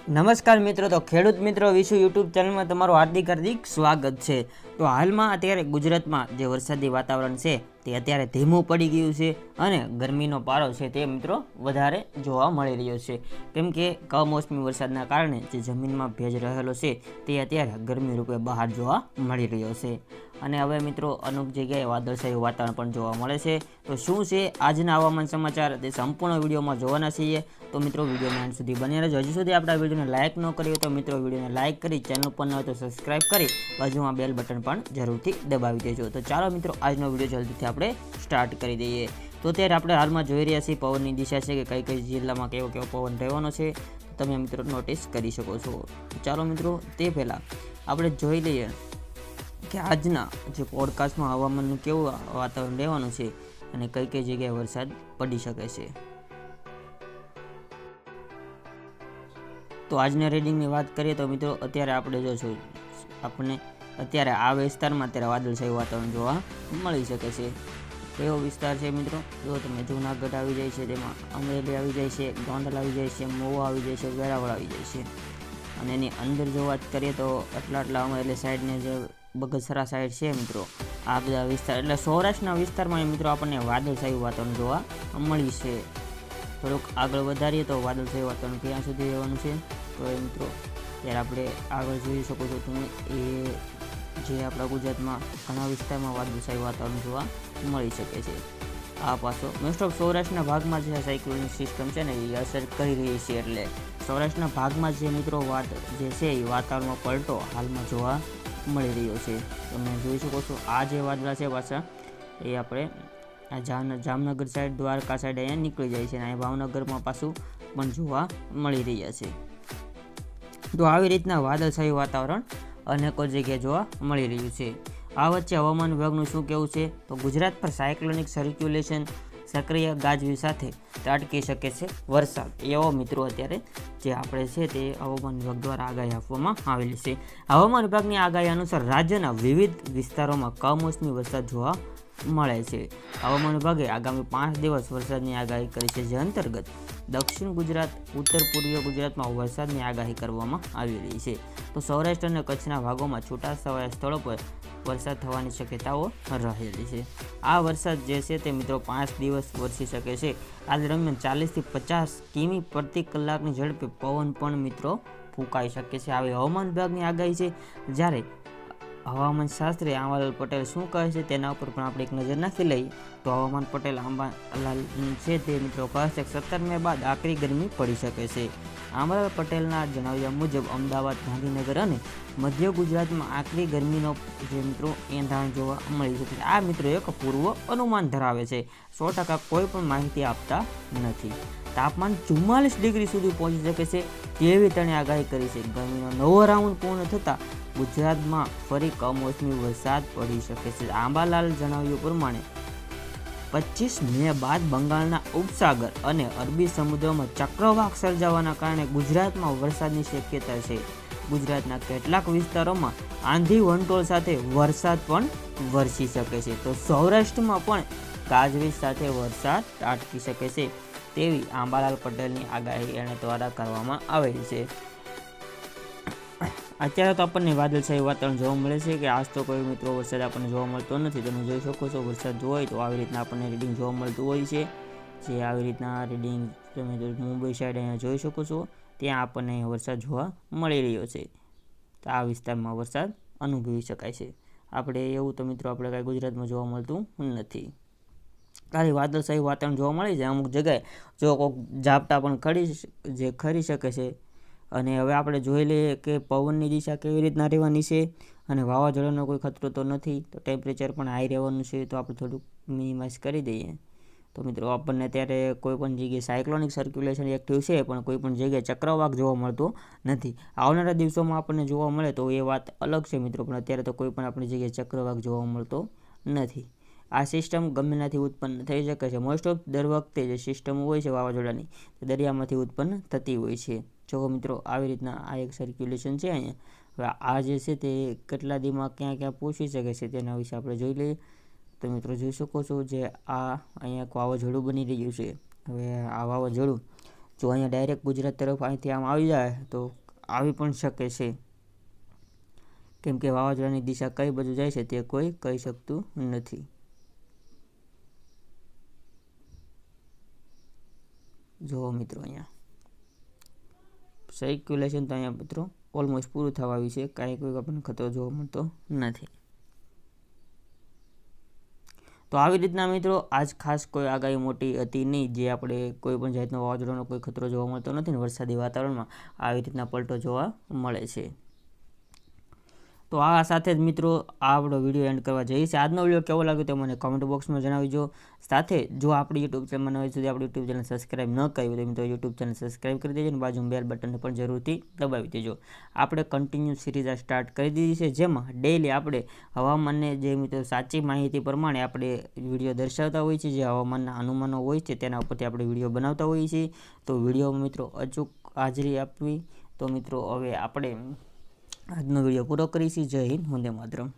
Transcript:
નમસ્કાર મિત્રો, તો ખેડૂત મિત્રો વિશુ યુટ્યુબ ચેનલમાં તમારું હાર્દિક સ્વાગત છે। તો હાલમાં અત્યારે ગુજરાતમાં જે વરસાદી વાતાવરણ છે તે અત્યારે ધીમું પડી ગયું છે અને ગરમીનો પારો છે તે મિત્રો વધારે જોવા મળી રહ્યો છે, કેમ કે કમોસમી વરસાદના કારણે જે જમીનમાં ભેજ રહેલો છે તે અત્યારે ગરમી રૂપે બહાર જોવા મળી રહ્યો છે। અને હવે મિત્રો અમુક જગ્યાએ વાદળછાયું વાતાવરણ પણ જોવા મળે છે। તો શું છે આજના હવામાન સમાચાર તે સંપૂર્ણ વિડીયોમાં જોવાના છીએ। તો મિત્રો વિડીયોના અંત સુધી બન્યા રહેજો। હજુ સુધી આપણા વિડીયોને લાઇક ન કરી હોય તો મિત્રો વિડીયોને લાઇક કરી, ચેનલ પર ન હોય તો સબસ્ક્રાઇબ કરી, બાજુમાં બેલ બટન પણ જરૂરથી દબાવી દેજો। તો ચાલો મિત્રો આજનો વિડીયો જલ્દીથી આપણે સ્ટાર્ટ કરી દઈએ। તો અત્યારે આપણે હાલમાં જોઈ રહ્યા છીએ પવનની દિશા છે કે કઈ કઈ જિલ્લામાં કેવો કેવો પવન રહેવાનો છે, તમે મિત્રો નોટિસ કરી શકો છો। ચાલો મિત્રો તે પહેલાં આપણે જોઈ લઈએ કે આજના જે પોડકાસ્ટમાં હવામાનનું કેવું વાતાવરણ રહેવાનું છે અને કઈ કઈ જગ્યાએ વરસાદ પડી શકે છે। તો આજના રીડિંગની વાત કરીએ તો મિત્રો અત્યારે આપણે જોશું આપણને અત્યારે આ વિસ્તારમાં અત્યારે વાદળછાયું વાતાવરણ જોવા મળી શકે છે। એવો વિસ્તાર છે મિત્રો, જો તમે જૂનાગઢ આવી જાય છે, તેમાં અમરેલી આવી જાય છે, ગોંડલ આવી જાય છે, મહુવા આવી જાય છે, વેરાવળ આવી જાય છે। અને એની અંદર જો વાત કરીએ તો આટલા અમરેલી સાઈડને જે બગસરા સાઈડ છે મિત્રો, આ બધા વિસ્તાર એટલે સૌરાષ્ટ્રના વિસ્તારમાં મિત્રો આપણને વાદળછાયું વાતાવરણ જોવા મળી છે। થોડુંક આગળ વધારીએ તો વાદળછાયું વાતાવરણ ક્યાં સુધી રહેવાનું છે તો એ મિત્રો ત્યારે આપણે આગળ જોઈ શકો છો તમે, એ જે આપણા ગુજરાતમાં ઘણા વિસ્તારમાં વાદળછાયું વાતાવરણ જોવા મળી શકે છે। આ પાછો મોસ્ટ ઓફ સૌરાષ્ટ્રના ભાગમાં જે સાયક્લોનિક સિસ્ટમ છે ને એ અસર કરી રહી છે, એટલે સૌરાષ્ટ્રના ભાગમાં જે મિત્રો જે છે એ વાતાવરણમાં પલટો હાલમાં જોવા મળી રહ્યો છે। તમે જોઈ શકો છો આ જે વાદળા છે પાછા એ આપણે આ જામનગર સાઈડ, દ્વારકા સાઈડ અહીંયા નીકળી જાય છે અને અહીંયા ભાવનગરમાં પાછું પણ જોવા મળી રહ્યા છે। તો આવી રીતના વાદળછાયું વાતાવરણ અનેકો જગ્યાએ જોવા મળી રહ્યું છે। આ વચ્ચે હવામાન વિભાગનું શું કહેવું છે તો ગુજરાત પર સાયક્લોનિક સર્ક્યુલેશન સક્રિય ગાજવી સાથે ત્રાટકી શકે છે વરસાદ, એવો મિત્રો અત્યારે જે આપણે છે તે હવામાન વિભાગ દ્વારા આગાહી આપવામાં આવેલી છે। હવામાન વિભાગની આગાહી અનુસાર રાજ્યના વિવિધ વિસ્તારોમાં કમોસમી વરસાદ જોવા મળે છે। હવામાન વિભાગે આગામી 5 દિવસ વરસાદની આગાહી કરી છે, જે અંતર્ગત દક્ષિણ ગુજરાત, ઉત્તર પૂર્વીય ગુજરાતમાં વરસાદની આગાહી કરવામાં આવી રહી છે। તો સૌરાષ્ટ્ર અને કચ્છના ભાગોમાં છૂટાછવાયા સ્થળો પર વરસાદ થવાની શક્યતાઓ રહેલી છે। આ વરસાદ જે છે તે મિત્રો 5 દિવસ વરસી શકે છે। આ દરમિયાન 40થી 50 કિમી પ્રતિ કલાકની ઝડપે પવન પણ મિત્રો ફૂંકાઈ શકે છે, આવી હવામાન વિભાગની આગાહી છે। જ્યારે હવામાન શાસ્ત્રી આંબાલાલ પટેલ શું કહે છે તેના ઉપર પણ આપણે એક નજર નાખી લઈએ તો હવામાન પટેલ આંબાલાલ છે તે મિત્રો કહે છે કે 17 મે બાદ આકરી ગરમી પડી શકે છે। આંબાલાલ પટેલના જણાવ્યા મુજબ અમદાવાદ, ગાંધીનગર અને મધ્ય ગુજરાતમાં આકરી ગરમીનો જે મિત્રો એંધાણ જોવા મળી શકે છે। આ મિત્રો એક પૂર્વ અનુમાન ધરાવે છે, 100% કોઈ પણ માહિતી આપતા નથી। તાપમાન 44 ડિગ્રી સુધી પહોંચી શકે છે તેવી તેણે આગાહી કરી છે। ગરમીનો નવો રાઉન્ડ પૂર્ણ થતાં ગુજરાતમાં ફરી કમોસમી વરસાદ પડી શકે છે। આંબાલાલ જણાવ્યું પ્રમાણે 25 મે બાદ બંગાળના ઉપસાગર અને અરબી સમુદ્રમાં ચક્રવાત સર્જાવાના કારણે ગુજરાતમાં વરસાદની શક્યતા છે। ગુજરાતના કેટલાક વિસ્તારોમાં આંધી વંટોળ સાથે વરસાદ પણ વરસી શકે છે। તો સૌરાષ્ટ્રમાં પણ ગાજવીજ સાથે વરસાદ ત્રાટકી શકે છે તેવી આંબાલાલ પટેલની આગાહી એને દ્વારા કરવામાં આવેલી છે। અત્યારે તો આપણને વાદળછાયું વાતાવરણ જોવા મળે છે કે આજ તો કોઈ મિત્રો વરસાદ આપણને જોવા મળતો નથી। તમે જોઈ શકો છો વરસાદ હોય તો આવી રીતના આપણને રીડિંગ જોવા મળતું હોય છે, જે આવી રીતના રીડિંગ તમે મુંબઈ સાઈડ અહીંયા જોઈ શકો છો, ત્યાં આપણને વરસાદ જોવા મળી રહ્યો છે। તો આ વિસ્તારમાં વરસાદ અનુભવી શકાય છે। આપણે એવું તો મિત્રો આપણે કાંઈ ગુજરાતમાં જોવા મળતું નથી, ખાલી વાદળછાયું વાતાવરણ જોવા મળી જાય અમુક જગ્યાએ, જો કોઈક ઝાપટા પણ ખરી શકે છે। અને હવે આપણે જોઈ લઈએ કે પવનની દિશા કેવી રીતના રહેવાની છે અને વાવાઝોડાનો કોઈ ખતરો તો નથી, તો ટેમ્પરેચર પણ હાઈ રહેવાનું છે, તો આપણે થોડુંક મિનિમાઇઝ કરી દઈએ તો મિત્રો આપણને અત્યારે કોઈ પણ જગ્યાએ સાયક્લોનિક સર્ક્યુલેશન એક્ટિવ છે પણ કોઈ પણ જગ્યાએ ચક્રવાત જોવા મળતો નથી। આવનારા દિવસોમાં આપણને જોવા મળે તો એ વાત અલગ છે મિત્રો, પણ અત્યારે તો કોઈ પણ આપણી જગ્યાએ ચક્રવાત જોવા મળતો નથી। આ સિસ્ટમ ગમે ત્યાંથી ઉત્પન્ન થઈ શકે છે। મોસ્ટ ઓફ દર વખતે જે સિસ્ટમ હોય છે વાવાઝોડાની તે દરિયામાંથી ઉત્પન્ન થતી હોય છે। જો મિત્રો આવી રીતના આ એક સર્ક્યુલેશન છે અહીંયા, હવે આ જે છે તે કેટલા દીમાં ક્યાં ક્યાં પહોંચી શકે છે તેના વિશે આપણે જોઈ લઈએ। તો મિત્રો જોઈ શકો છો જે આ અહીંયા એક વાવાઝોડું બની રહ્યું છે। હવે આ વાવાઝોડું જો અહીંયા ડાયરેક્ટ ગુજરાત તરફ અહીંથી આમ આવી જાય તો આવી પણ શકે છે, કેમ કે વાવાઝોડાની દિશા કઈ બાજુ જાય છે તે કોઈ કહી શકતું નથી. જુઓ મિત્રો અહીંયા સર્ક્યુલેશન તો અહીંયા મિત્રો ઓલમોસ્ટ પૂરું થવા આવ્યું છે, કાંઈ કોઈ આપણને ખતરો જોવા મળતો નથી. તો આવી રીતના મિત્રો આજ ખાસ કોઈ આગાહી મોટી હતી નહીં, જે આપણે કોઈ પણ જાતનો વાવાઝોડાનો કોઈ ખતરો જોવા મળતો નથી ને વરસાદી વાતાવરણમાં આવી રીતના પલટો જોવા મળે છે. તો આ સાથે જ મિત્રો આપણો વિડીયો એન્ડ કરવા જઈએ છીએ. આજનો વિડીયો કેવો લાગ્યો તે મને કોમેન્ટ બોક્સમાં જણાવજો. સાથે જો આપણી યુટ્યુબ ચેનલ હોય સુધી આપણી યુટ્યુબ ચેનલ સબસ્ક્રાઈબ ન કરી હોય તો મિત્રો યુટ્યુબ ચેનલ સબસ્ક્રાઈબ કરી દેજો અને બાજુમાં બેલ બટનને પણ જરૂરથી દબાવી દેજો. આપણે કન્ટિન્યુ સિરીઝ આ સ્ટાર્ટ કરી દીધી છે, જેમાં ડેઈલી આપણે હવામાનને જે મિત્રો સાચી માહિતી પ્રમાણે આપણે વિડીયો દર્શાવતા હોઈએ છીએ, જે હવામાનના અનુમાનો હોય છે તેના ઉપરથી આપણે વિડીયો બનાવતા હોઈએ છીએ. તો વિડીયોમાં મિત્રો અચૂક હાજરી આપવી. તો મિત્રો હવે આપણે આજનો વિડીયો પૂરો કરીશું. જય હિન્દ, વંદે માતરમ.